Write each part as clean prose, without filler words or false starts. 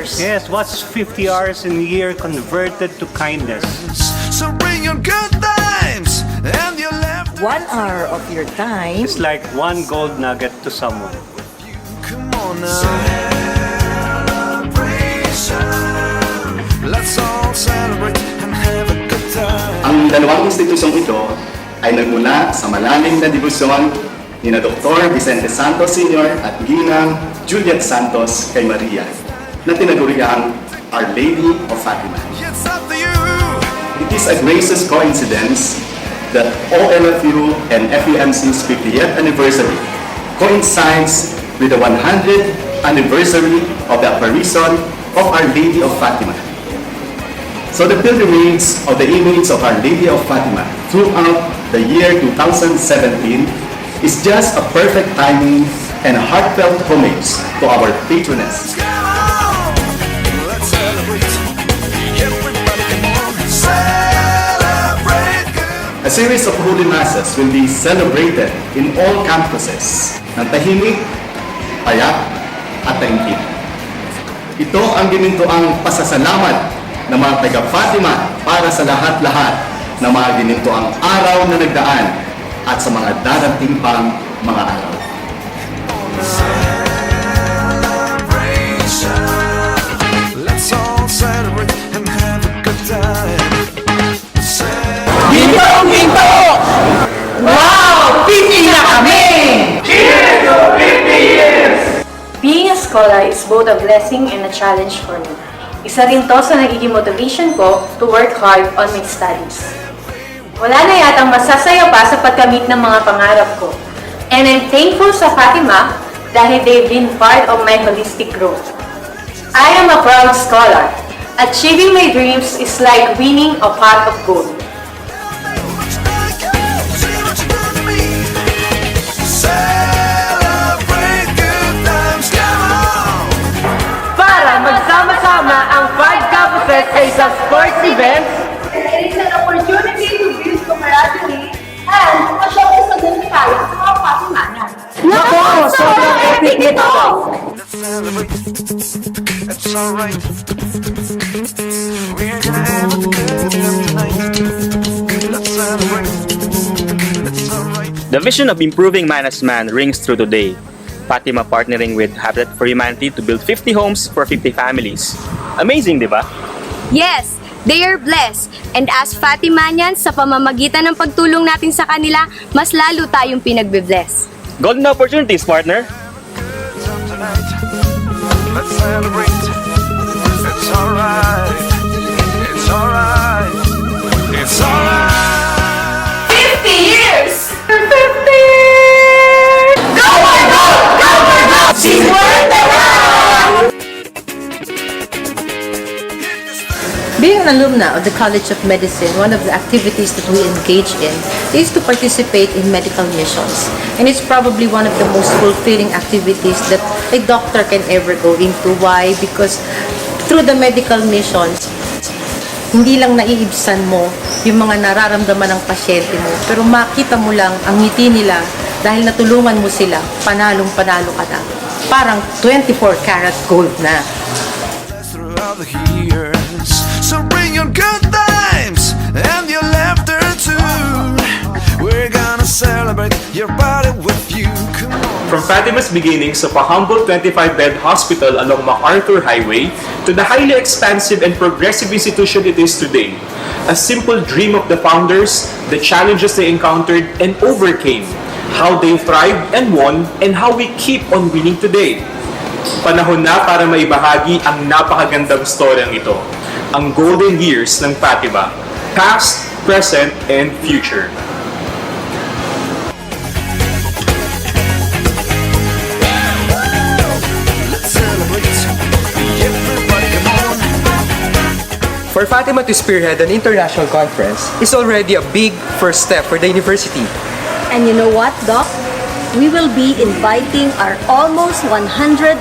hours. Yes, what's 50 hours in a year converted to kindness? So bring your good times and your left. 1 hour of your time. It's like one gold nugget to someone. Come on now. Celebration. Let's all celebrate and have a good time. Ang dalawang institusyong ito ay nagmula sa malalim na dibusyon ni na Dr. Vicente Santos Sr. at Ginang Juliet Santos kay Maria na tinaguriang Our Lady of Fatima. It's up to you. It is a gracious coincidence that OLFU and FUMC's 50th anniversary coincides with the 100th anniversary of the apparition of Our Lady of Fatima. So the pilgrimage of the image of Our Lady of Fatima throughout the year 2017 is just a perfect timing and a heartfelt homage to our patroness. Come on. Let's celebrate. Everybody come on. Celebrate good. A series of holy masses will be celebrated in all campuses ng tahimik, payak, at taimtim. Ito ang ginintuang pasasalamat ng mga taga-Fatima para sa lahat-lahat ng mga ginintuang araw na nagdaan at sa mga darating pang mga araw. Celebration. Let's all celebrate and have a good time. Ginto! Wow! 50 na kami! Being a scholar is both a blessing and a challenge for me. Isa rin to sa nagiging motivation ko to work hard on my studies. Wala na yatang masasaya pa sa pagkamit ng mga pangarap ko. And I'm thankful sa Fatima dahil they've been part of my holistic growth. I am a proud scholar. Achieving my dreams is like winning a pot of gold. Celebrate good times. Come on. Para magsama-sama ang 5 campuses sa isang sports event, It is an opportunity to build camaraderie and ma-showcase na din tayo sa mga Fatimanan. Nako! Sobrang epic nito! Let's celebrate. It's alright. We're gonna have a good night. Let's celebrate. It's alright. The vision of improving man rings true today. Fatima partnering with Habitat for Humanity to build 50 homes for 50 families. Amazing, di ba? Yes, they are blessed. And as Fatimanians, sa pamamagitan ng pagtulong natin sa kanila, mas lalo tayong pinagbe-bless. Golden opportunities, partner! Tonight. Let's celebrate. It's alright. It's alright. It's alright. 50 years! 50! She's worth the run! Being an alumna of the College of Medicine, one of the activities that we engage in is to participate in medical missions. And it's probably one of the most fulfilling activities that a doctor can ever go into. Why? Because through the medical missions, hindi lang naiibsan mo yung mga nararamdaman ng pasyente mo, pero makita mo lang ang ngiti nila dahil natulungan mo sila, panalong-panalo ka na. Parang 24 karat gold na. Throughout the years, so bring your good times and your laughter too. We're gonna celebrate your body with you. Come on. From Fatima's beginnings of a humble 25-bed hospital along MacArthur Highway to the highly expansive and progressive institution it is today, a simple dream of the founders, the challenges they encountered and overcame, how they thrived and won, and how we keep on winning today. Panahon na para maibahagi ang napakagandang storyang ito, ang golden years ng Fatima, past, present, and future. Let's celebrate. Everybody come on. For Fatima to spearhead an international conference is already a big first step for the university. And you know what, Doc? We will be inviting our almost 100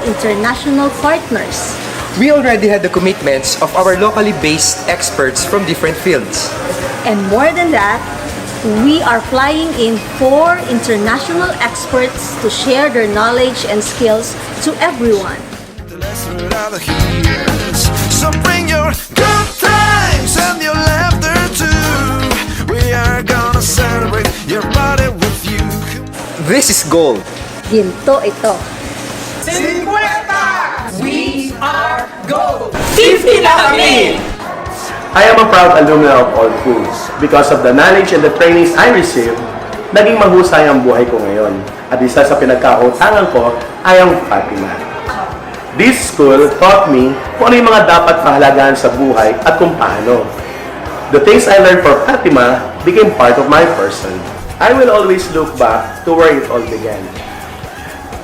international partners. We already had the commitments of our locally based experts from different fields. And more than that, we are flying in 4 international experts to share their knowledge and skills to everyone. throughout the years. So bring your good times and your laughter too. We are gonna celebrate your body with you. This is gold. Ginto ito. 50 na kami! I am a proud alumni of all schools. Because of the knowledge and the trainings I received, naging mahusay ang buhay ko ngayon. At isa sa pinagkautangan ko ay ang Fatima. This school taught me kung ano yung mga dapat pahalagaan sa buhay at kung paano. The things I learned from Fatima became part of my person. I will always look back to where it all began.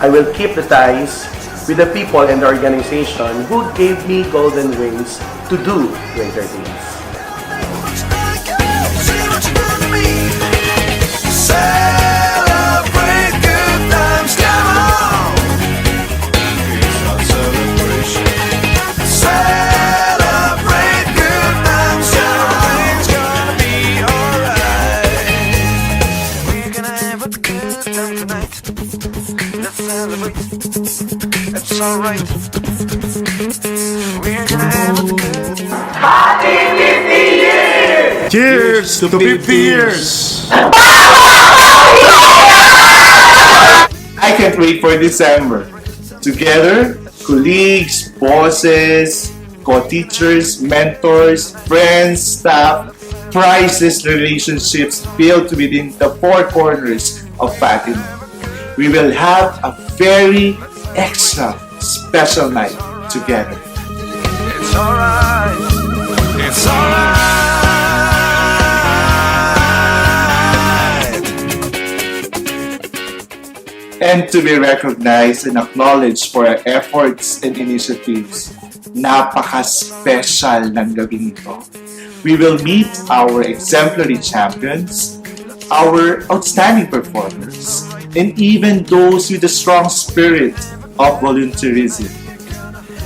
I will keep the ties with the people and the organization who gave me golden wings to do greater things. Celebrate good times, come on. It's our celebration. Celebrate good times, everything's gonna be alright. We're gonna have a good time tonight. Let's celebrate. It's alright. We're gonna have a good time. Cheers to 50 years! I can't wait for December. Together, colleagues, bosses, co-teachers, mentors, friends, staff, priceless relationships built within the four corners of Fatima. We will have a very extra special night together. It's alright. It's alright. And to be recognized and acknowledged for our efforts and initiatives. Napaka-special ng gabing ito. We will meet our exemplary champions, our outstanding performers, and even those with a strong spirit of volunteerism.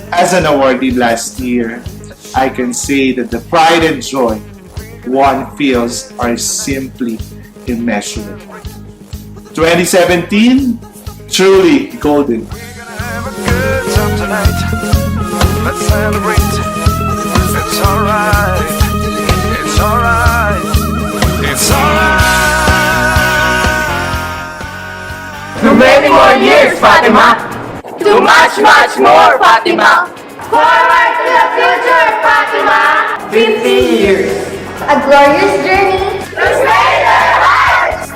As an awardee last year, I can say that the pride and joy one feels are simply immeasurable. 2017, truly golden. Have a good time tonight. Let's celebrate. It's alright. It's alright. It's alright. Too many more years, Fatima! Too much more, Fatima! Forward to the future, Fatima! 50 years! A glorious journey! To stay their hearts!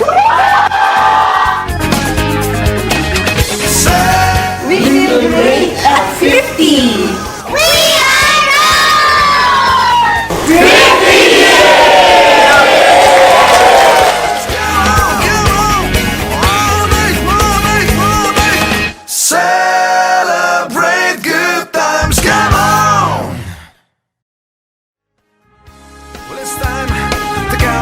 We will reach at 50! We are on! 50 years! Celebrate good times, come on! Well, it's time to go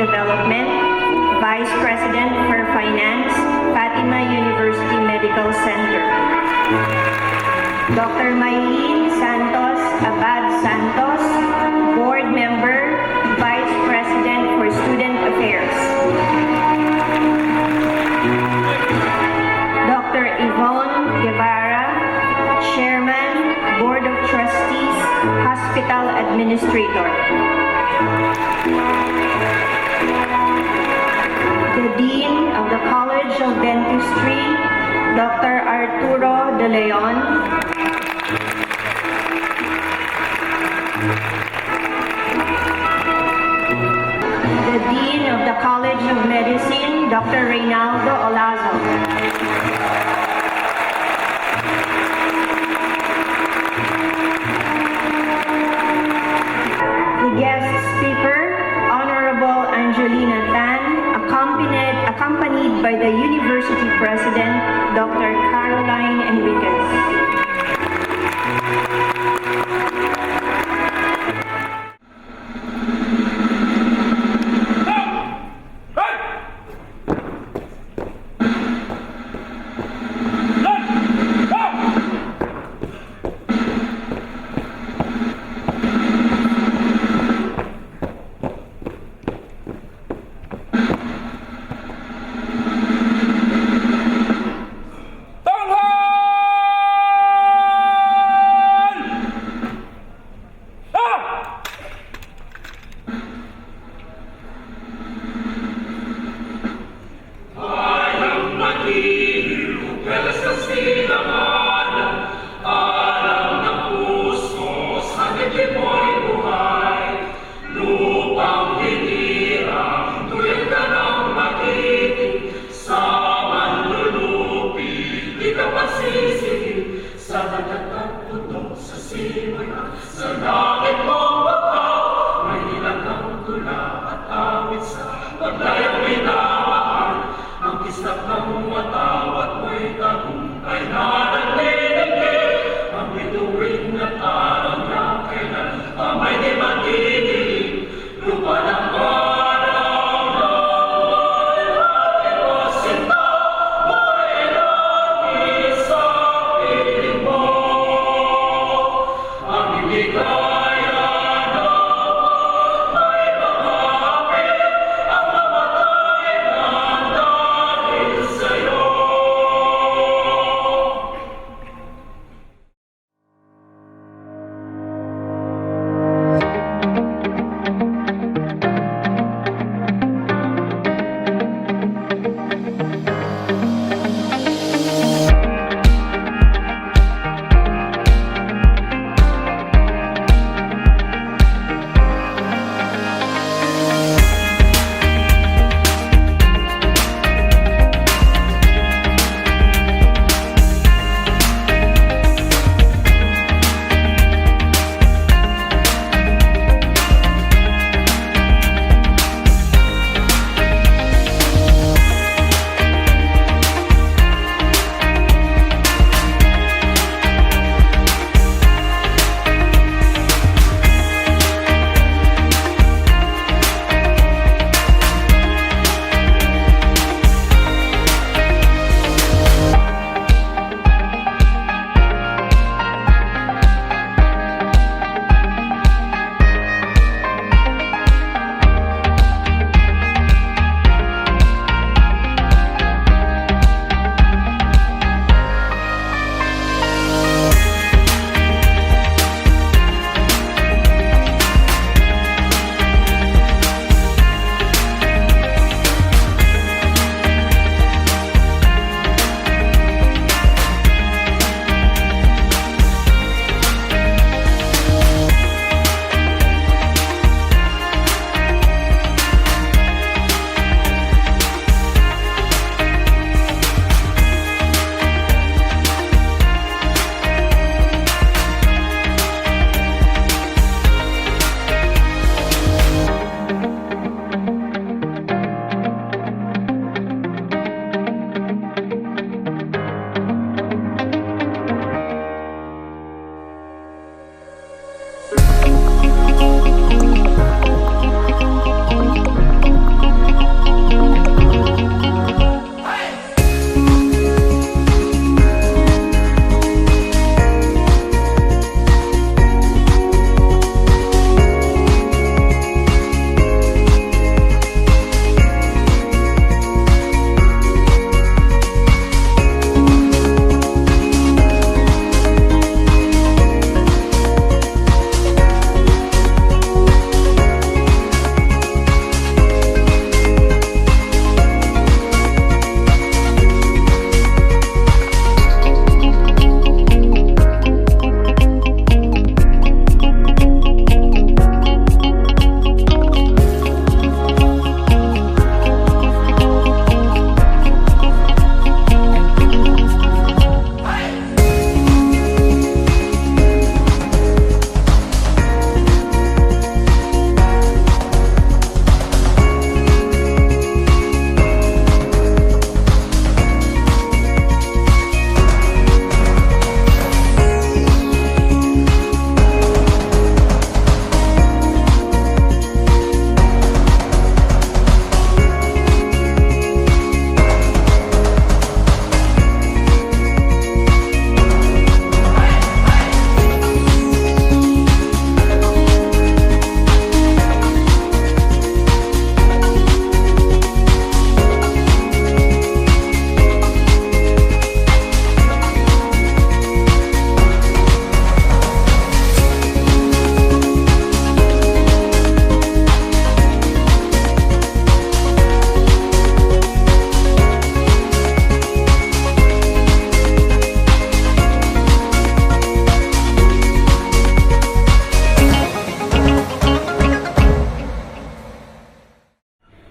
Development, Vice President for Finance, Fatima University Medical Center. Dr. Maylene Santos Abad Santos, Board Member, Vice President for Student Affairs. Dr. Yvonne Guevara, Chairman, Board of Trustees, Hospital Administrator. The Dean of the College of Dentistry, Dr. Arturo De Leon. The Dean of the College of Medicine, Dr. Reynaldo Olazo. The guest speaker, Honorable Angelina Tan, accompanied by the University President, Dr. Caroline Enriquez.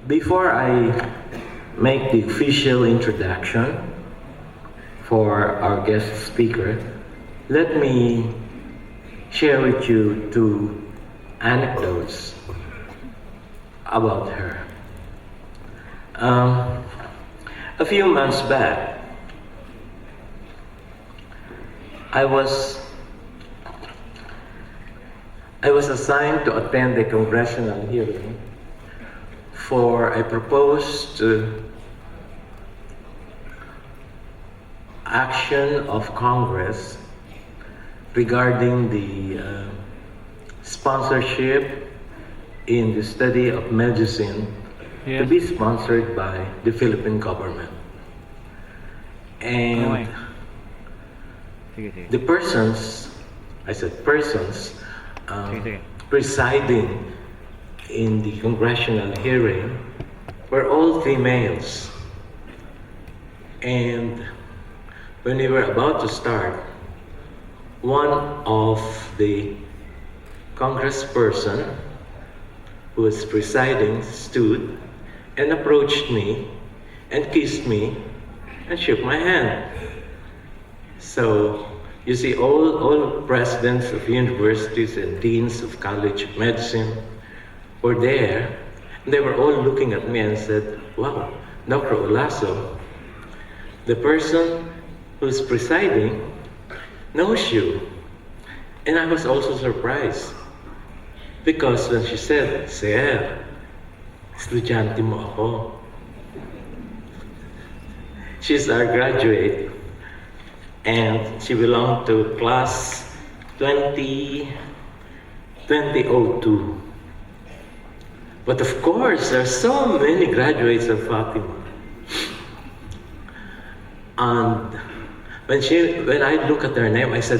Before I make the official introduction for our guest speaker, let me share with you two anecdotes about her. A few months back, I was assigned to attend a congressional hearing for a proposed action of Congress regarding the sponsorship in the study of medicine to be sponsored by the Philippine government. And the persons, I said persons, presiding in the congressional hearing were all females. And when we were about to start, one of the congressperson who was presiding stood and approached me and kissed me and shook my hand. So you see, all presidents of universities and deans of College of Medicine were there. And they were all looking at me and said, "Wow, Dr. Olaso, the person who's presiding knows you." And I was also surprised because when she said, "Sir, estudyante mo ako." She's our graduate and she belonged to class 2002. But of course, there are so many graduates of Fatima. And when I look at her name, I said,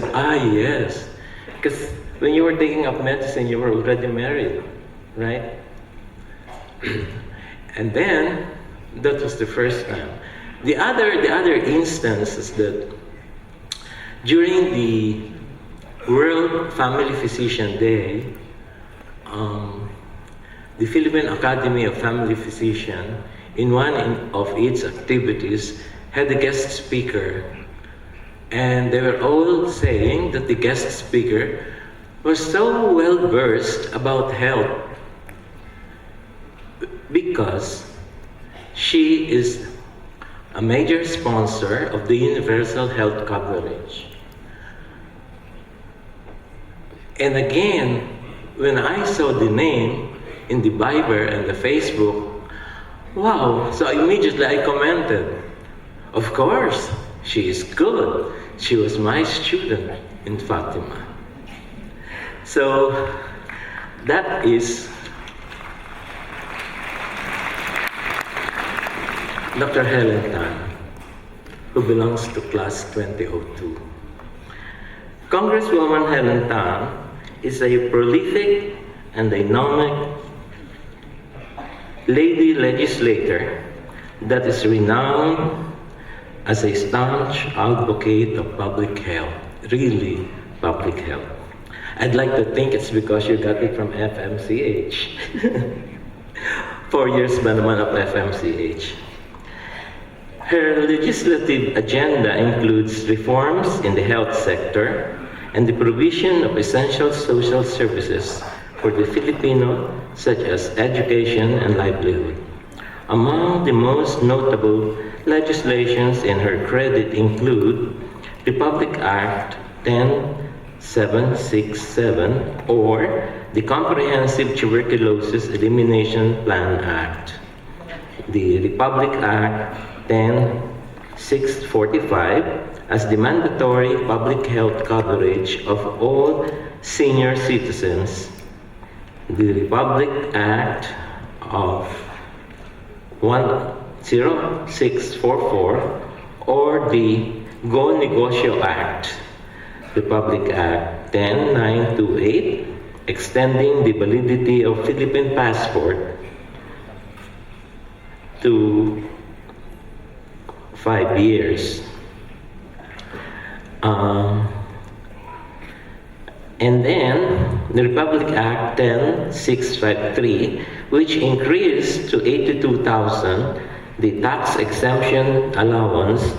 yes. Because when you were taking up medicine, you were already married, right? And then, that was the first time. The other instance is that during the World Family Physician Day, the Philippine Academy of Family Physicians, in one of its activities, had a guest speaker. And they were all saying that the guest speaker was so well versed about health because she is a major sponsor of the universal health coverage. And again, when I saw the name in the Viber and the Facebook, wow, so immediately I commented, of course, she is good. She was my student in Fatima. So that is Dr. Helen Tan, who belongs to class 2002. Congresswoman Helen Tan is a prolific and dynamic lady legislator that is renowned as a staunch advocate of public health, really public health. I'd like to think it's because you got it from FMCH. 4 years ba naman of FMCH? Her legislative agenda includes reforms in the health sector and the provision of essential social services for the Filipino, such as education and livelihood. Among the most notable legislations in her credit include Republic Act 10767 or the Comprehensive Tuberculosis Elimination Plan Act, the Republic Act 10645 as the mandatory public health coverage of all senior citizens, the Republic Act of 10644 or the Go Negosyo Act, Republic Act 10928, extending the validity of Philippine passport to 5 years. And then the Republic Act 10653, which increased to 82,000, the tax exemption allowance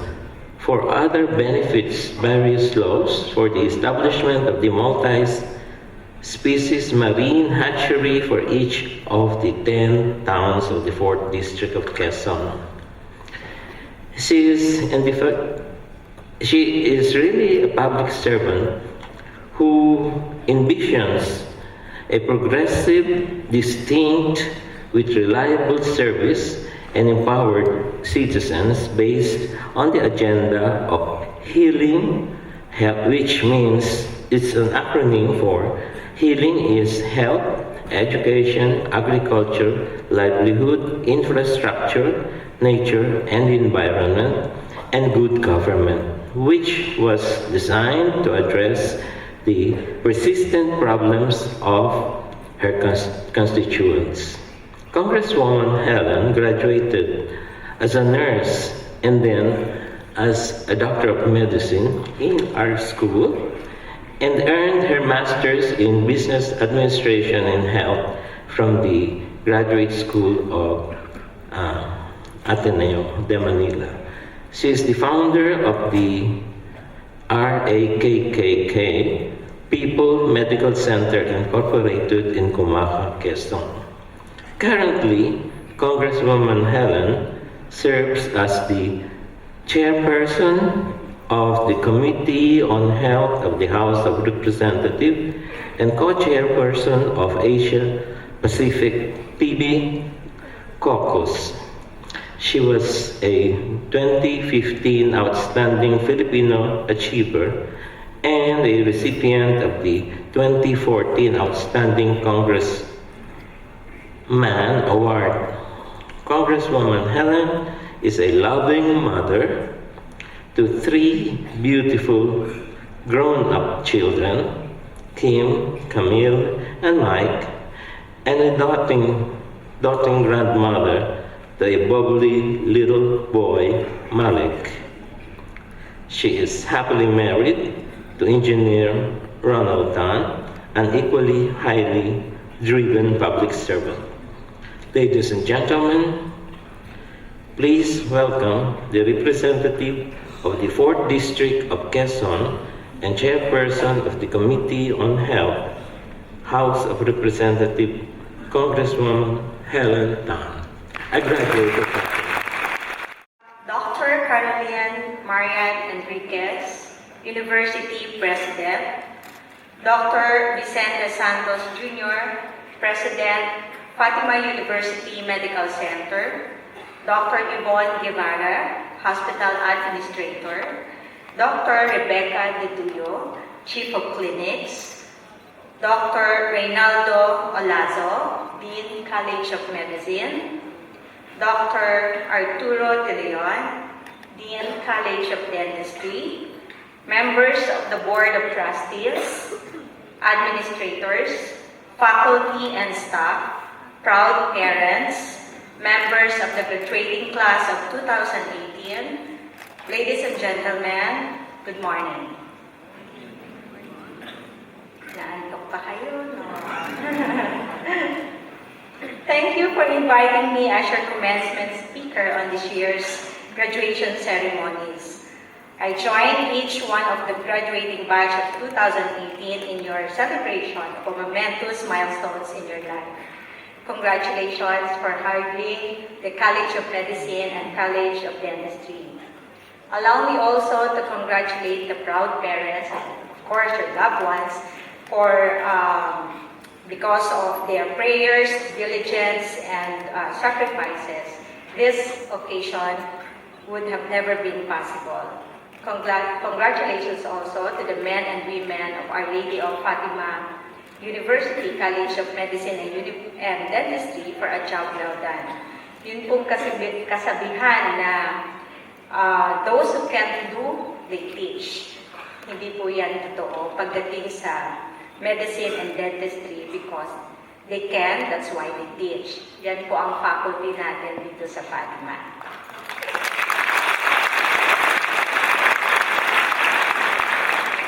for other benefits various laws for the establishment of the multi-species marine hatchery for each of the 10 towns of the 4th District of Quezon. She is really a public servant who envisions a progressive, distinct, with reliable service and empowered citizens based on the agenda of healing, health, which means it's an acronym for healing is health, education, agriculture, livelihood, infrastructure, nature and environment, and good government, which was designed to address the persistent problems of her constituents. Congresswoman Helen graduated as a nurse and then as a doctor of medicine in our school and earned her master's in business administration and health from the Graduate School of Ateneo de Manila. She is the founder of the RAKKK People Medical Center Incorporated in Cumaca, Quezon. Currently, Congresswoman Helen serves as the chairperson of the Committee on Health of the House of Representatives and co-chairperson of Asia Pacific PB Caucus. She was a 2015 Outstanding Filipino Achiever and a recipient of the 2014 Outstanding Congressman Award. Congresswoman Helen is a loving mother to 3 beautiful grown-up children, Kim, Camille, and Mike, and a doting grandmother to a bubbly little boy, Malik. She is happily married to engineer Ronald Tan, an equally highly driven public servant. Ladies and gentlemen, please welcome the representative of the 4th District of Quezon and chairperson of the Committee on Health, House of Representatives, Congresswoman Helen Tan. I graduated. Dr. Caroline Marian Enriquez, University President. Dr. Vicente Santos Jr., President, Fatima University Medical Center. Dr. Yvonne Guevara, Hospital Administrator. Dr. Rebecca De Tuyo, Chief of Clinics. Dr. Reynaldo Olazo, Dean, College of Medicine. Dr. Arturo De Leon, Dean, College of Dentistry. Members of the Board of Trustees, administrators, faculty and staff, proud parents, members of the graduating class of 2018, ladies and gentlemen, good morning. Naantok pa kayo, no? Thank you for inviting me as your commencement speaker on this year's graduation ceremonies. I join each one of the graduating batch of 2018 in your celebration of momentous milestones in your life. Congratulations for hardly the College of Medicine and College of Dentistry. Allow me also to congratulate the proud parents and of course your loved ones for because of their prayers, diligence, and sacrifices, this occasion would have never been possible. Congratulations also to the men and women of Our Lady of Fatima University College of Medicine and Dentistry for a job well done. Yun pong kasabihan na those who can't do, they teach. Hindi po yan totoo pagdating sa medicine and dentistry because they can, that's why they teach. Yan po ang faculty natin dito sa Fatima.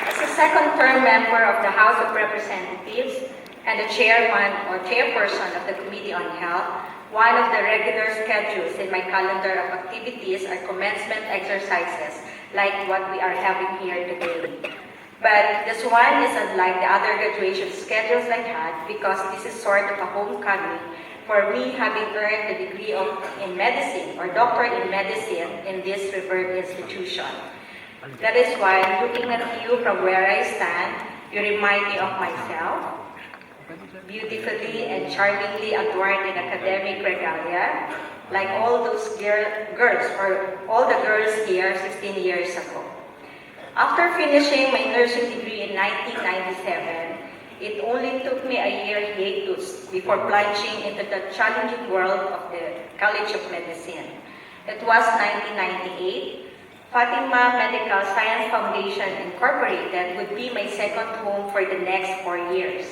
As a second-term member of the House of Representatives, and the chairman or chairperson of the Committee on Health, one of the regular schedules in my calendar of activities are commencement exercises like what we are having here today. But this one is unlike the other graduation schedules I had because this is sort of a homecoming for me having earned the degree in medicine or doctorate in medicine in this revered institution. That is why looking at you from where I stand, you remind me of myself, beautifully and charmingly adorned in academic regalia, like all those girls or all the girls here 16 years ago. After finishing my nursing degree in 1997, it only took me a year hiatus before plunging into the challenging world of the College of Medicine. It was 1998. Fatima Medical Science Foundation Incorporated would be my second home for the next 4 years.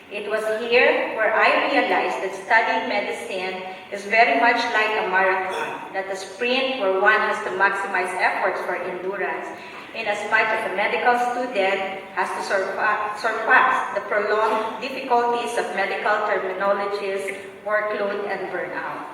It was here where I realized that studying medicine is very much like a marathon, not a sprint where one has to maximize efforts for endurance, in as much as a medical student has to surpass the prolonged difficulties of medical terminologies, workload, and burnout.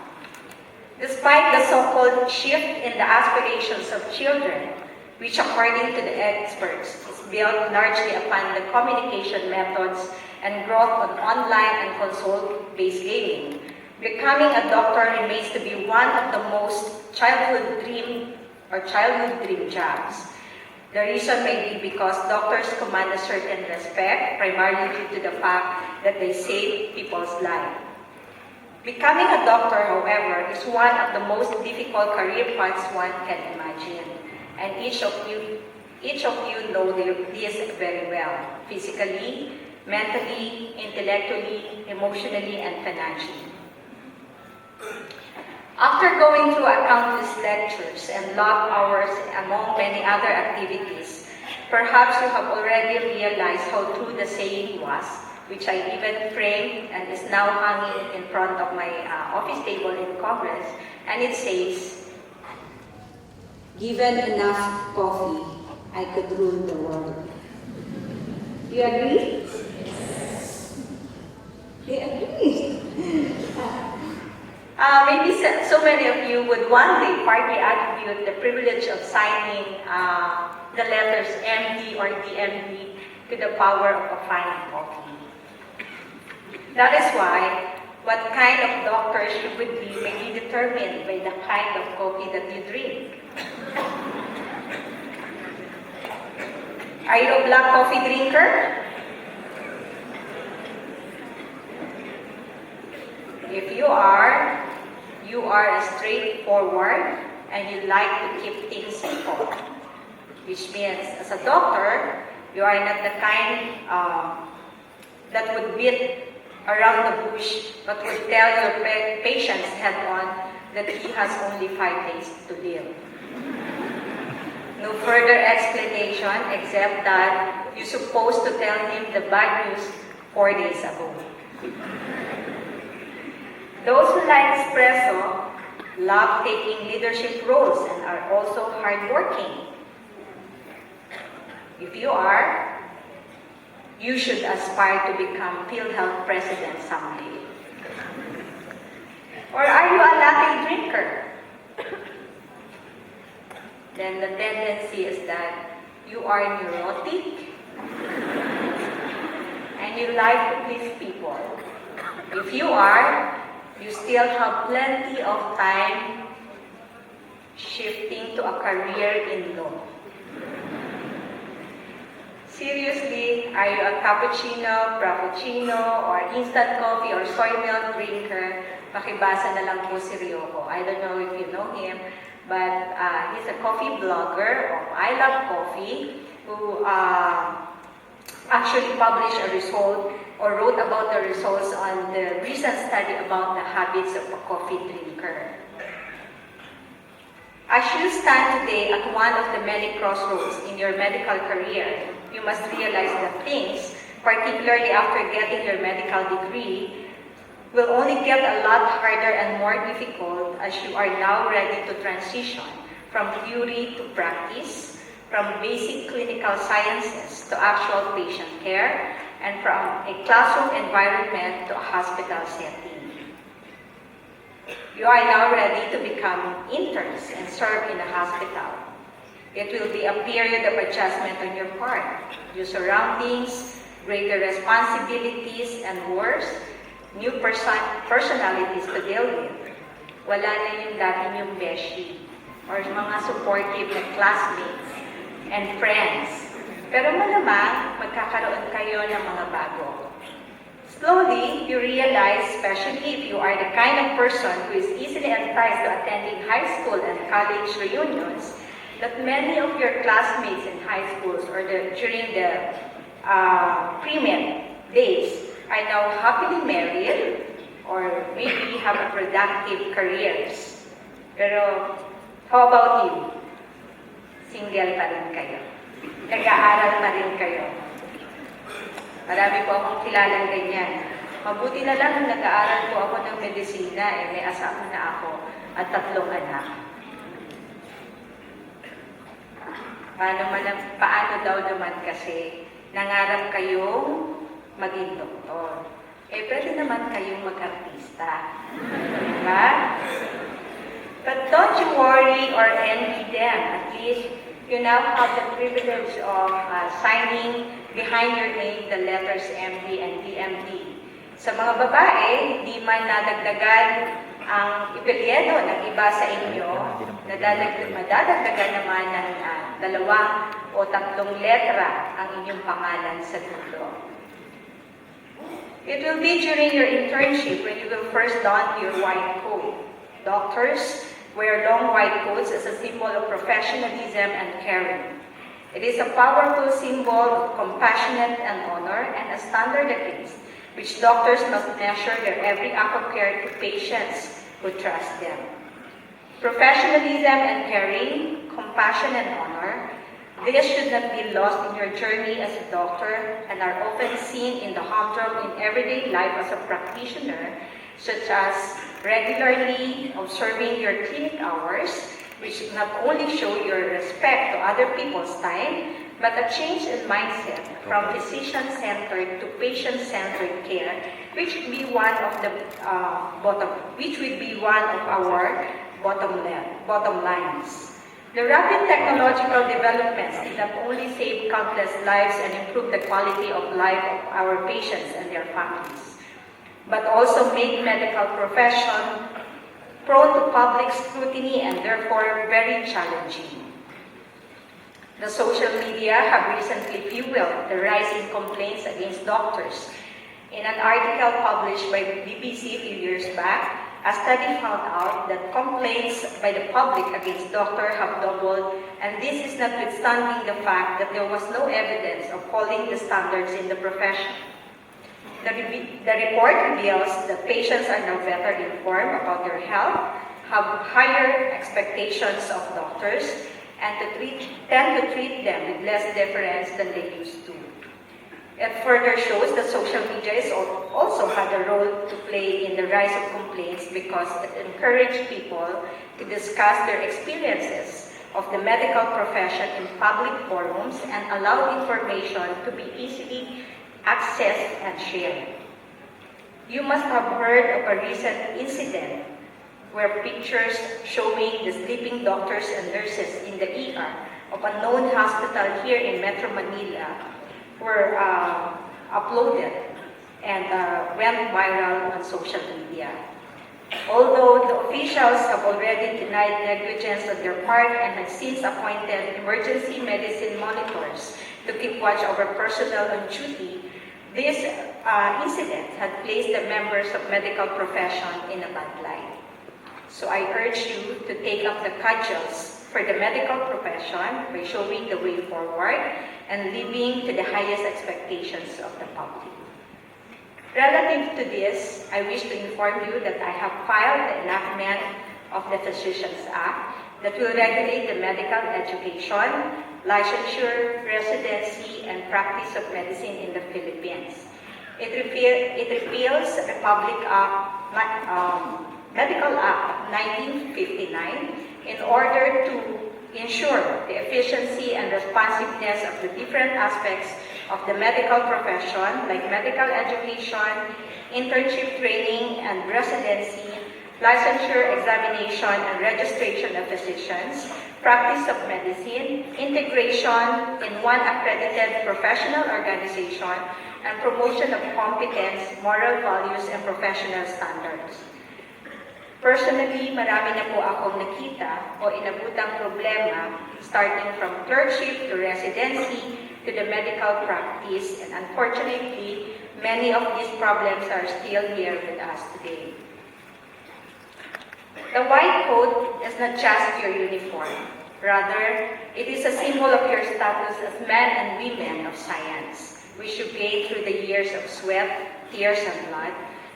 Despite the so-called shift in the aspirations of children, which according to the experts is built largely upon the communication methods and growth on online and console-based gaming, becoming a doctor remains to be one of the most childhood dream jobs. The reason may be because doctors command a certain respect, primarily due to the fact that they save people's lives. Becoming a doctor, however, is one of the most difficult career paths one can imagine, and each of you know this very well, physically, mentally, intellectually, emotionally, and financially. After going through countless lectures and lab hours among many other activities, perhaps you have already realized how true the saying was, which I even framed and is now hanging in front of my office table in Congress, and it says, "Given enough coffee, I could rule the world." Do you agree? Yes. They agree. Maybe so many of you would one day partly attribute the privilege of signing the letters MD or DMD to the power of a fine coffee. That is why what kind of doctors you would be may be determined by the kind of coffee that you drink. Are you a black coffee drinker? If you are straightforward and you like to keep things simple, which means as a doctor, you are not the kind that would beat around the bush but would tell your patients head-on that he has only 5 days to live. No further explanation except that you're supposed to tell him the bad news 4 days ago. Those who like espresso love taking leadership roles and are also hardworking. If you are, you should aspire to become PhilHealth president someday. Or are you a latte drinker? Then the tendency is that you are neurotic and you like to please people. If you are, you still have plenty of time shifting to a career in law. Seriously, are you a cappuccino, frappuccino, or instant coffee or soy milk drinker? Pakibasa na lang po si Ryoko. I don't know if you know him, but he's a coffee blogger of I Love Coffee who actually published a result or wrote about the results on the recent study about the habits of a coffee drinker. As you stand today at one of the many crossroads in your medical career, you must realize that things, particularly after getting your medical degree, will only get a lot harder and more difficult as you are now ready to transition from theory to practice, from basic clinical sciences to actual patient care, and from a classroom environment to a hospital setting. You are now ready to become interns and serve in a hospital. It will be a period of adjustment on your part. New surroundings, greater responsibilities, and worse, new personalities to deal with. Wala na yung dati yung beshi or mga supportive na classmates and friends. Pero malamang magkakaroon kayo ng mga bago. Slowly, you realize, especially if you are the kind of person who is easily enticed to attending high school and college reunions, that many of your classmates in high schools or during the pre-med days are now happily married or maybe have productive careers. Pero, how about you? Single pa rin kayo. Nag-aaral pa rin kayo. Marami po akong kilalang ganyan. Mabuti na lang nung nag-aaral po ako ng medisina, may asawa na ako at 3 anak. Paano daw naman kasi nangarap kayong maging doktor. Pwede naman kayong mag-artista. Diba? But don't you worry or envy them. At least, you now have the privilege of signing behind your name the letters MD and DMD. Sa mga babae, hindi man nadagdagan ang ipelyedo ng iba sa inyo, madadagdagan naman ng 2 o 3 letra ang inyong pangalan sa dulo. It will be during your internship when you will first don your white coat. Doctors wear long white coats as a symbol of professionalism and caring. It is a powerful symbol of compassion and honor and a standard against which doctors must measure their every act of care to patients who trust them. Professionalism and caring, compassion and honor, this should not be lost in your journey as a doctor and are often seen in the humdrum in everyday life as a practitioner, such as regularly observing your clinic hours, which not only show your respect to other people's time, but a change in mindset from physician-centered to patient-centered care, which will be one of our bottom lines. The rapid technological developments did not only save countless lives and improve the quality of life of our patients and their families, but also make medical profession prone to public scrutiny and therefore very challenging. The social media have recently fueled the rise in complaints against doctors. In an article published by BBC a few years back, a study found out that complaints by the public against doctors have doubled, and this is notwithstanding the fact that there was no evidence of falling the standards in the profession. The report reveals that patients are now better informed about their health, have higher expectations of doctors, and tend to treat them with less deference than they used to. It further shows that social media is also had a role to play in the rise of complaints because it encouraged people to discuss their experiences of the medical profession in public forums and allowed information to be easily accessed and shared. You must have heard of a recent incident where pictures showing the sleeping doctors and nurses in the ER of a known hospital here in Metro Manila were uploaded and went viral on social media. Although the officials have already denied negligence on their part and have since appointed emergency medicine monitors to keep watch over personnel on duty, this incident had placed the members of medical profession in a bad light. So I urge you to take up the cudgels for the medical profession by showing the way forward and living to the highest expectations of the public. Relative to this, I wish to inform you that I have filed the enactment of the Physicians Act that will regulate the medical education, licensure, residency, and practice of medicine in the Philippines. It repeals the Medical Act 1959 in order to ensure the efficiency and responsiveness of the different aspects of the medical profession like medical education, internship training and residency, licensure examination and registration of physicians, practice of medicine, integration in one accredited professional organization, and promotion of competence, moral values, and professional standards. Personally, marami na po akong nakita o inabutang problema starting from clerkship to residency to the medical practice, and unfortunately, many of these problems are still here with us today. The white coat is not just your uniform. Rather, it is a symbol of your status as men and women of science, which you gained through the years of sweat, tears, and blood,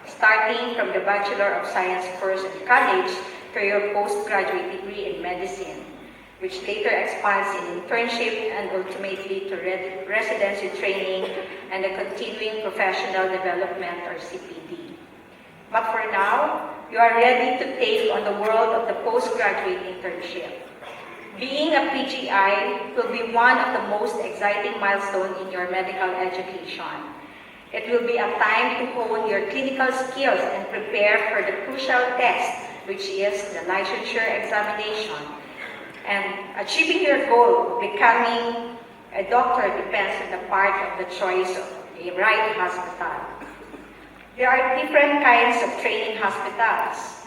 starting from the Bachelor of Science course in college to your postgraduate degree in medicine, which later expands in internship and ultimately to residency training and a continuing professional development or CPD. But for now, you are ready to take on the world of the postgraduate internship. Being a PGI will be one of the most exciting milestones in your medical education. It will be a time to hone your clinical skills and prepare for the crucial test, which is the licensure examination. And achieving your goal of becoming a doctor depends on the part of the choice of a right hospital. There are different kinds of training hospitals.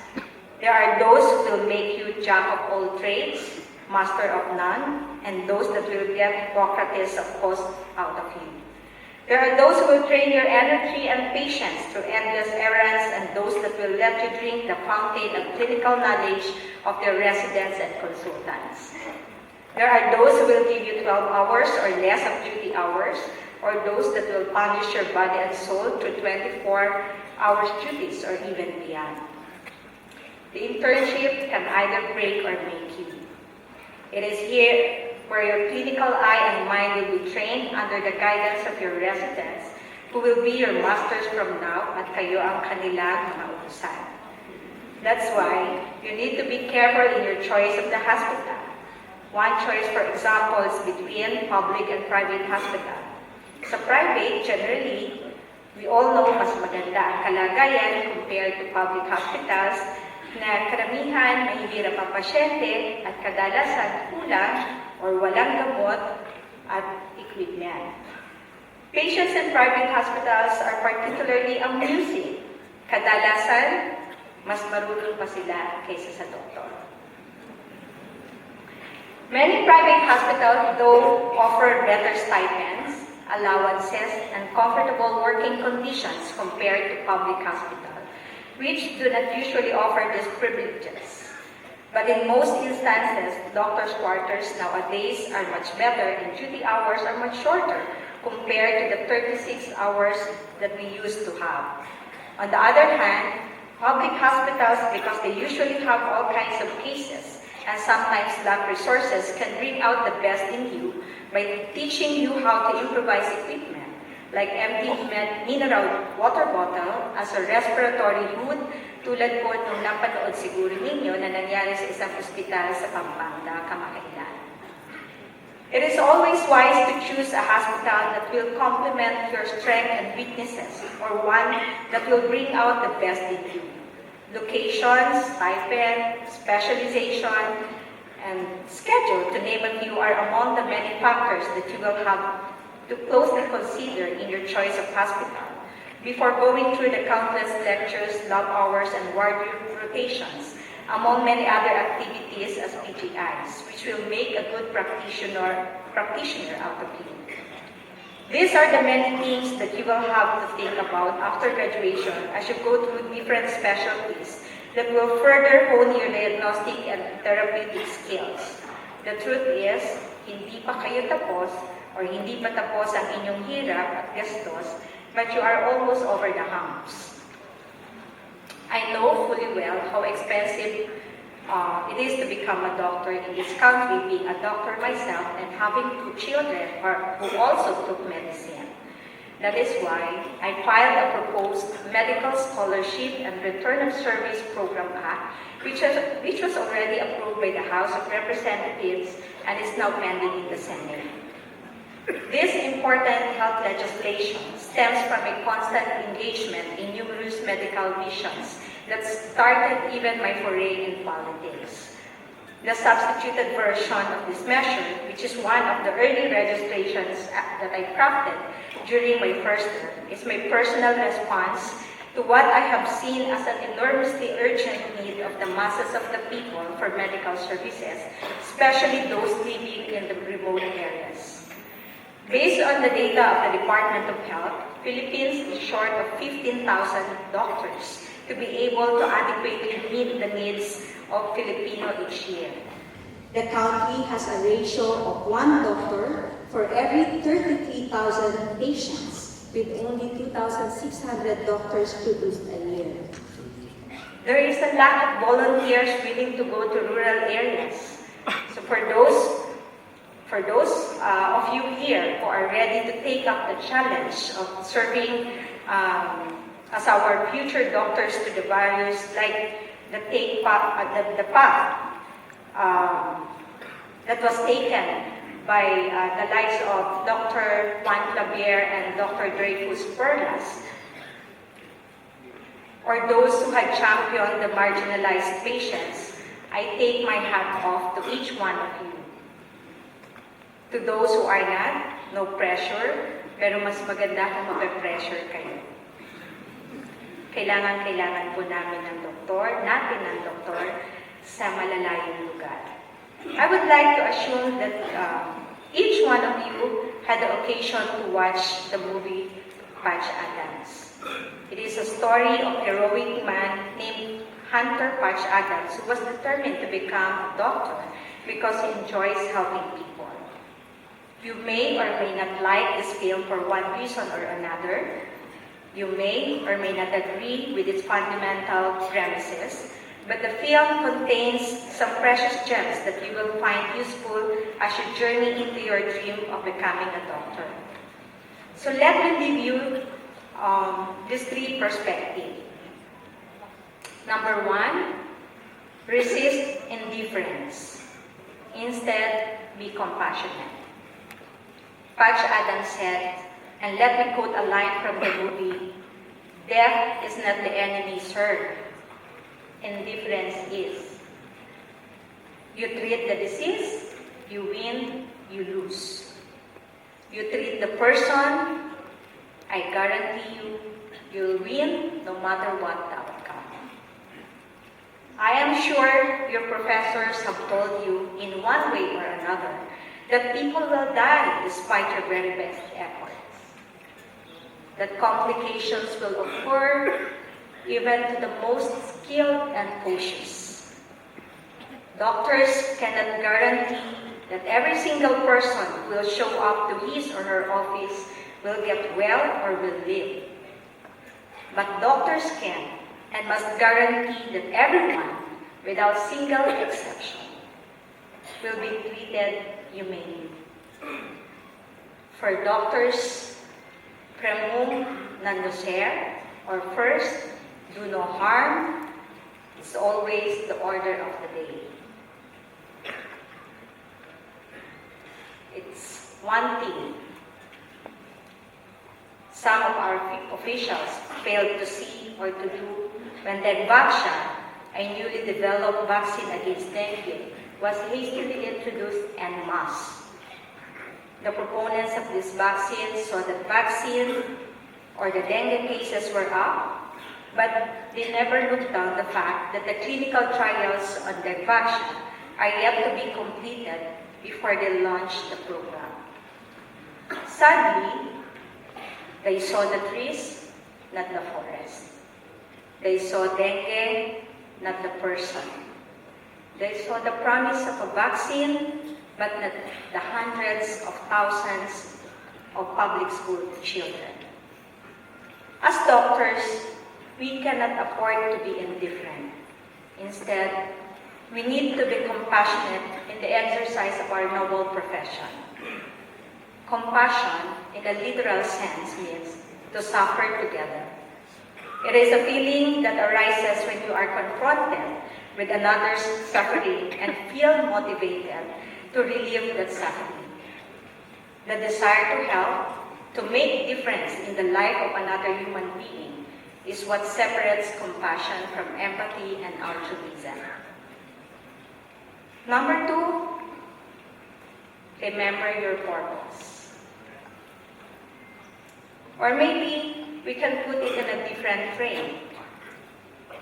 There are those who will make you jack of all trades, master of none, and those that will get Hippocrates of cost out of you. There are those who will train your energy and patience through endless errands, and those that will let you drink the fountain of clinical knowledge of their residents and consultants. There are those who will give you 12 hours or less of duty hours, or those that will punish your body and soul through 24 hours duties or even beyond. The internship can either break or make you. It is here where your clinical eye and mind will be trained under the guidance of your residents, who will be your masters from now at kayo ang kanilang mga utusan. That's why you need to be careful in your choice of the hospital. One choice, for example, is between public and private hospital. Sa private, generally, we all know mas maganda ang kalagayan compared to public hospitals na karamihan mahihirap ang pasyente at kadalasan kulang or walang gamot at equipment. Patients in private hospitals are particularly amusing. Kadalasan, mas marunong pa sila kaysa sa doktor. Many private hospitals, though, offer better stipends, allowances, and comfortable working conditions compared to public hospitals, which do not usually offer these privileges. But in most instances, doctors' quarters nowadays are much better and duty hours are much shorter compared to the 36 hours that we used to have. On the other hand, public hospitals, because they usually have all kinds of cases and sometimes lack resources, can bring out the best in you by teaching you how to improvise equipment, like emptying mineral water bottle as a respiratory hood, tulad po nung napanood siguro ninyo na nangyari sa isang ospital sa Pampanga, kamakailan. It is always wise to choose a hospital that will complement your strengths and weaknesses, or one that will bring out the best in you. Location, stipend, specialization, and schedule, to name a few, are among the many factors that you will have to closely consider in your choice of hospital before going through the countless lectures, lab hours, and ward rotations, among many other activities as PGIs, which will make a good practitioner out of you. These are the many things that you will have to think about after graduation as you go through different specialties that will further hone your diagnostic and therapeutic skills. The truth is, hindi pa kayo tapos or hindi pa tapos ang inyong hirap at gastos, but you are almost over the humps. I know fully well how expensive it is to become a doctor in this country, being a doctor myself and having 2 children who also took medicine. That is why I filed a proposed Medical Scholarship and Return of Service Program Act, which was already approved by the House of Representatives and is now pending in the Senate. This important health legislation stems from a constant engagement in numerous medical missions that started even my foray in politics. The substituted version of this measure, which is one of the early registrations that I crafted during my first term, is my personal response to what I have seen as an enormously urgent need of the masses of the people for medical services, especially those living in the remote areas. Based on the data of the Department of Health, Philippines is short of 15,000 doctors to be able to adequately meet the needs of Filipino each year. The county has a ratio of 1 doctor for every 33,000 patients, with only 2,600 doctors produced a year. There is a lack of volunteers willing to go to rural areas. So for those of you here who are ready to take up the challenge of serving as our future doctors to the various, like the path that was taken by the likes of Dr. Juan Clavier and Dr. Dreyfus Perlas, or those who had championed the marginalized patients, I take my hat off to each one of you. To those who are not, no pressure, pero mas maganda kung mape-pressure kayo. Kailangan po natin ng doktor sa malalayong lugar. I would like to assume that each one of you had the occasion to watch the movie Patch Adams. It is a story of a heroic man named Hunter Patch Adams who was determined to become a doctor because he enjoys helping people. You may or may not like this film for one reason or another. You may or may not agree with its fundamental premises, but the film contains some precious gems that you will find useful as you journey into your dream of becoming a doctor. So let me leave you these 3 perspectives. Number 1, resist indifference. Instead, be compassionate. Patch Adams said, and let me quote a line from the movie, "Death is not the enemy, sir. Indifference is. You treat the disease, you win, you lose. You treat the person, I guarantee you, you'll win no matter what the outcome." I am sure your professors have told you in one way or another that people will die despite your very best efforts. That complications will occur even to the most skilled and cautious. Doctors cannot guarantee that every single person who will show up to his or her office will get well or will live. But doctors can and must guarantee that everyone, without single exception, will be treated humanely. For doctors, primum non nocere, or first, do no harm, is always the order of the day. It's one thing some of our officials failed to see or to do when Degvaxia, a newly developed vaccine against dengue, was hastily introduced en masse. The proponents of this vaccine saw that vaccine or the dengue cases were up, but they never looked down the fact that the clinical trials on Degvaxia are yet to be completed before they launch the program. Sadly, they saw the trees, not the forest. They saw dengue, not the person. They saw the promise of a vaccine, but not the hundreds of thousands of public school children. As doctors, we cannot afford to be indifferent. Instead, we need to be compassionate in the exercise of our noble profession. Compassion, in a literal sense, means to suffer together. It is a feeling that arises when you are confronted with another's suffering and feel motivated to relieve that suffering. The desire to help, to make difference in the life of another human being, is what separates compassion from empathy and altruism. Number 2, remember your purpose. Or maybe we can put it in a different frame.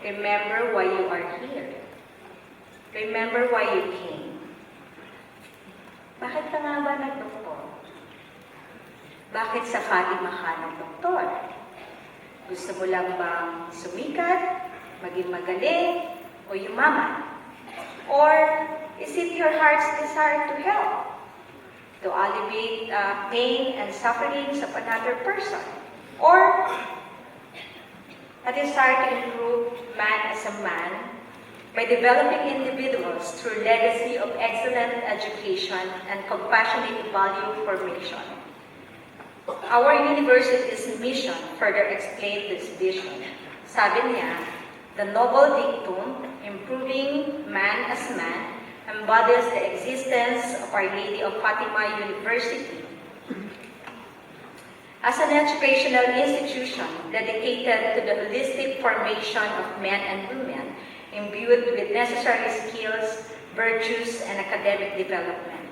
Remember why you are here. Remember why you came. Bakit ka nga ba nagdoktor? Bakit sa Fatima ka nagdoktor? Gusto mo lang bang sumikat, maging magaling, o yumaman? Or is it your heart's desire to help? To alleviate pain and sufferings of another person? Or a desire to improve man as a man by developing individuals through legacy of excellent education and compassionate value formation? Our university's mission further explained this vision. Sabi niya, the noble dictum, improving man as man, embodies the existence of Our Lady of Fatima University as an educational institution dedicated to the holistic formation of men and women, imbued with necessary skills, virtues, and academic development.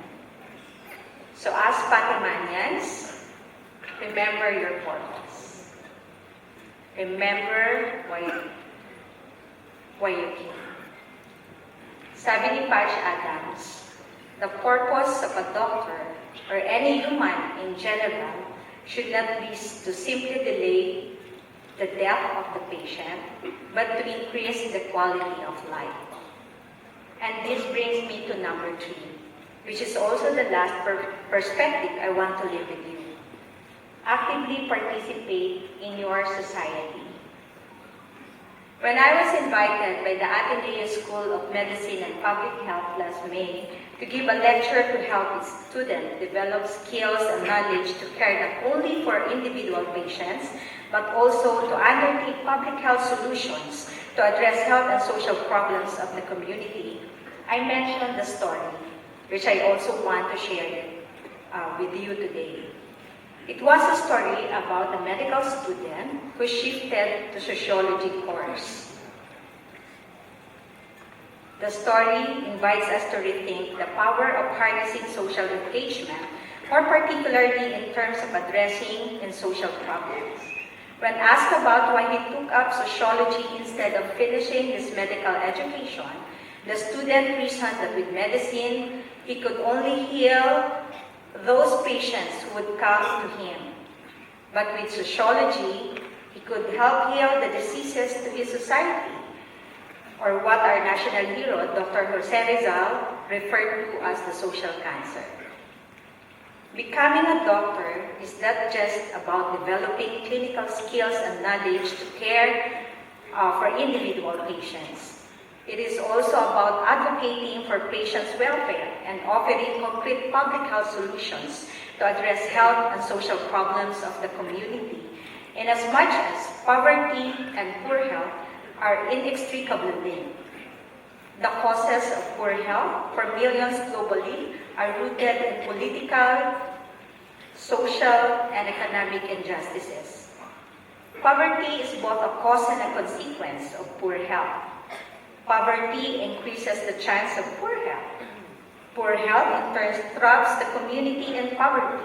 So as Fatimanians, remember your purpose. Remember why you came. Sabi ni Patch Adams, the purpose of a doctor or any human in general should not be to simply delay the death of the patient, but to increase the quality of life. And this brings me to number 3, which is also the last perspective I want to leave with you. Actively participate in your society. When I was invited by the Ateneo School of Medicine and Public Health last May to give a lecture to help its students develop skills and knowledge to care not only for individual patients, but also to undertake public health solutions to address health and social problems of the community, I mentioned the story, which I also want to share with you today. It was a story about a medical student who shifted to sociology course. The story invites us to rethink the power of harnessing social engagement, more particularly in terms of addressing and social problems. When asked about why he took up sociology instead of finishing his medical education, the student reasoned that with medicine, he could only heal those patients who would come to him. But with sociology, he could help heal the diseases to his society, or what our national hero, Dr. Jose Rizal, referred to as the social cancer. Becoming a doctor is not just about developing clinical skills and knowledge to care for individual patients. It is also about advocating for patients' welfare and offering concrete public health solutions to address health and social problems of the community, in as much as poverty and poor health are inextricably linked. The causes of poor health for millions globally are rooted in political, social, and economic injustices. Poverty is both a cause and a consequence of poor health. Poverty increases the chance of poor health. Poor health in turn traps the community in poverty.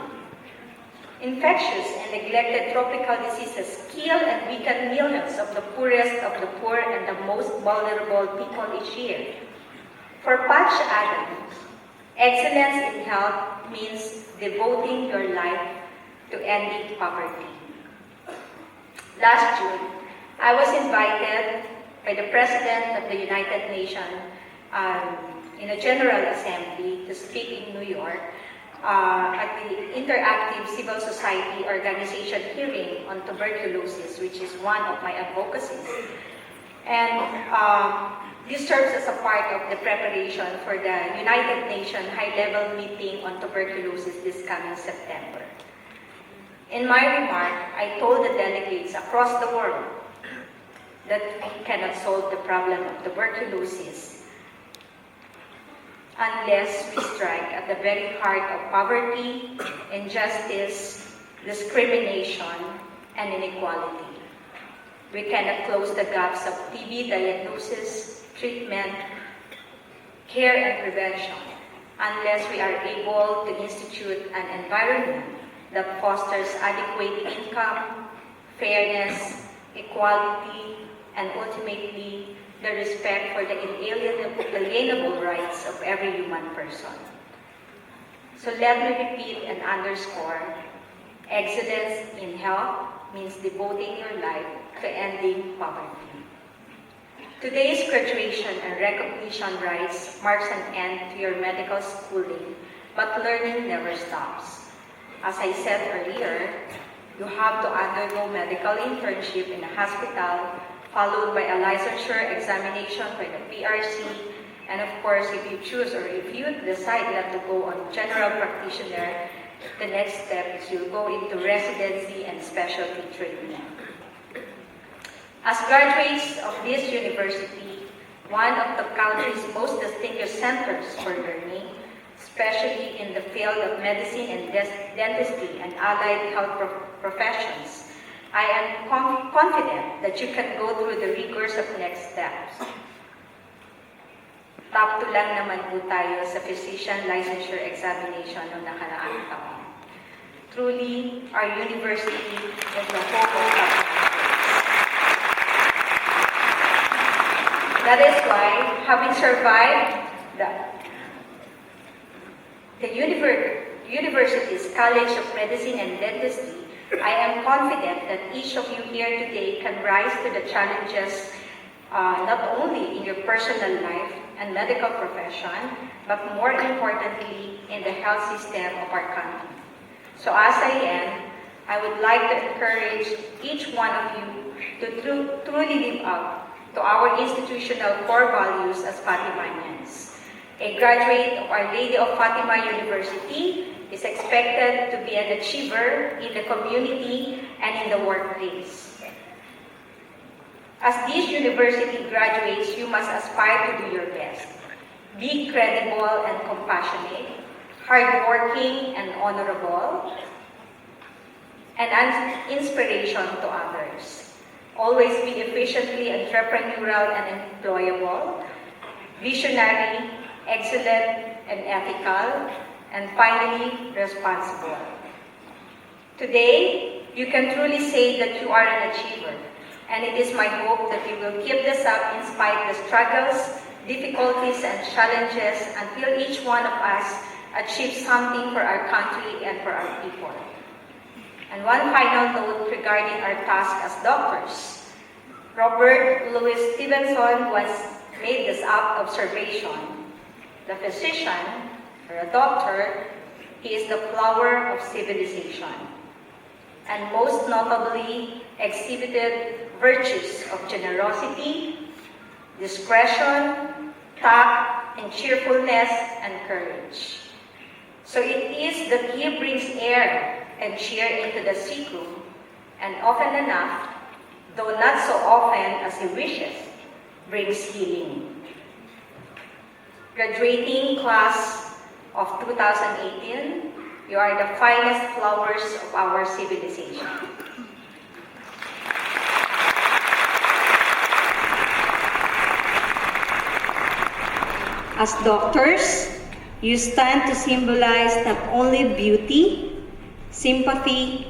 Infectious and neglected tropical diseases kill and weaken millions of the poorest of the poor and the most vulnerable people each year. For Patch Adams, excellence in health means devoting your life to ending poverty. Last June, I was invited by the President of the United Nations in a General Assembly to speak in New York at the Interactive Civil Society Organization hearing on tuberculosis, which is one of my advocacies. And this serves as a part of the preparation for the United Nations high-level meeting on tuberculosis this coming September. In my remark, I told the delegates across the world that we cannot solve the problem of tuberculosis unless we strike at the very heart of poverty, injustice, discrimination, and inequality. We cannot close the gaps of TB diagnosis, treatment, care, and prevention unless we are able to institute an environment that fosters adequate income, fairness, equality, and ultimately the respect for the inalienable rights of every human person. So let me repeat and underscore, excellence in health means devoting your life to ending poverty. Today's graduation and recognition rites marks an end to your medical schooling, but learning never stops. As I said earlier, you have to undergo medical internship in a hospital, followed by a licensure examination by the PRC, and of course, if you choose or if you decide not to go on general practitioner, the next step is you'll go into residency and specialty treatment. As graduates of this university, one of the country's most distinguished centers for learning, especially in the field of medicine and dentistry and allied health professions, I am confident that you can go through the rigors of next steps. Top 2 lang naman po tayo sa physician licensure examination noong nakaraang taon. Truly, our university is the hope of our. That is why, having survived the university's College of Medicine and Dentistry, I am confident that each of you here today can rise to the challenges not only in your personal life and medical profession, but more importantly, in the health system of our country. So as I end, I would like to encourage each one of you to truly live up to our institutional core values as Fatimanians. A graduate of Our Lady of Fatima University is expected to be an achiever in the community and in the workplace. As these university graduates, you must aspire to do your best. Be credible and compassionate, hardworking and honorable, and an inspiration to others. Always be efficiently entrepreneurial and employable, visionary, excellent and ethical, and finally, responsible. Today, you can truly say that you are an achiever, and it is my hope that you will keep this up in spite of the struggles, difficulties, and challenges until each one of us achieves something for our country and for our people. And one final note regarding our task as doctors. Robert Louis Stevenson once made this observation. The physician, or a doctor, he is the flower of civilization, and most notably exhibited virtues of generosity, discretion, tact, and cheerfulness and courage. So it is that he brings air and cheer into the sick room, and often enough, though not so often as he wishes, brings healing. Graduating class of 2018, you are the finest flowers of our civilization. As doctors, you stand to symbolize not only beauty, sympathy,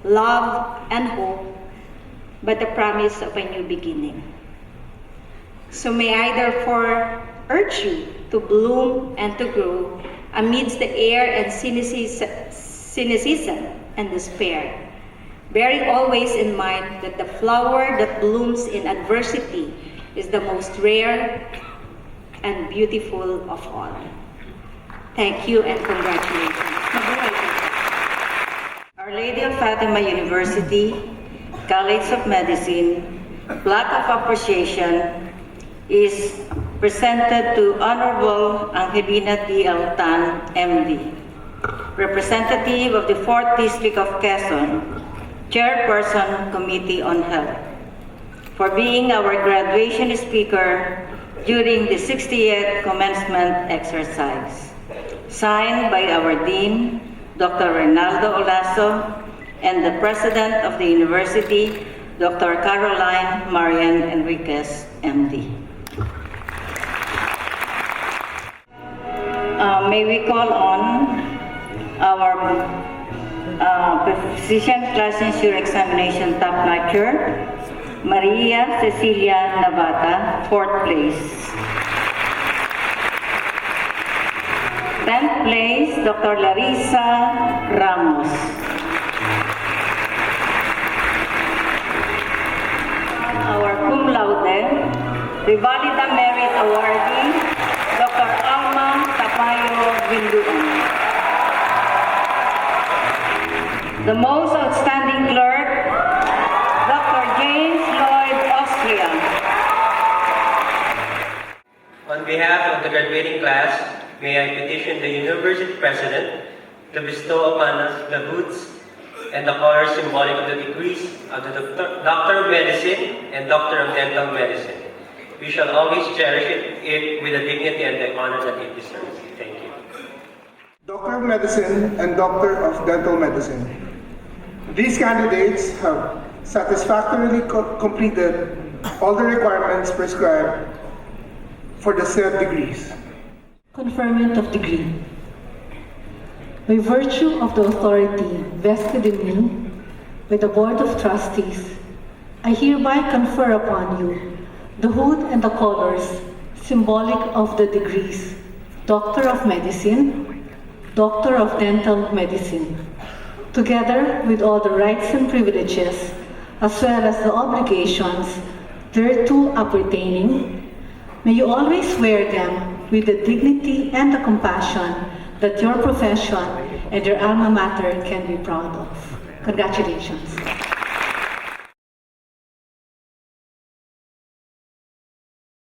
love, and hope, but the promise of a new beginning. So may I therefore urge you to bloom and to grow amidst the air and cynicism and despair, bearing always in mind that the flower that blooms in adversity is the most rare and beautiful of all. Thank you and congratulations. Our Lady of Fatima University, College of Medicine, plaque of appreciation is presented to Honorable Angelina D. Altan, MD, representative of the 4th District of Quezon, Chairperson, Committee on Health, for being our graduation speaker during the 60th commencement exercise. Signed by our Dean, Dr. Reynaldo Olaso, and the President of the University, Dr. Caroline Marian Enriquez, MD. May we call on our physician licensure examination top-notcher, Maria Cecilia Navata, 4th place. 10th place, Dr. Larissa Ramos. Our cum laude, Revalida Merit Awardee, Dr. Alma Tapayo Binduan. The most outstanding clerk, Dr. James Lloyd Austria. On behalf of the graduating class, may I petition the University President to bestow upon us the hoods and the colors symbolic of the degrees of the Doctor of Medicine and Doctor of Dental Medicine. We shall always cherish it with the dignity and the honor that it deserves. Thank you. Doctor of Medicine and Doctor of Dental Medicine. These candidates have satisfactorily completed all the requirements prescribed for the said degrees. Conferment of degree. By virtue of the authority vested in me by the Board of Trustees, I hereby confer upon you the hood and the colors symbolic of the degrees Doctor of Medicine, Doctor of Dental Medicine, together with all the rights and privileges as well as the obligations thereto appertaining. May you always wear them with the dignity and the compassion that your profession and your alma mater can be proud of. Congratulations.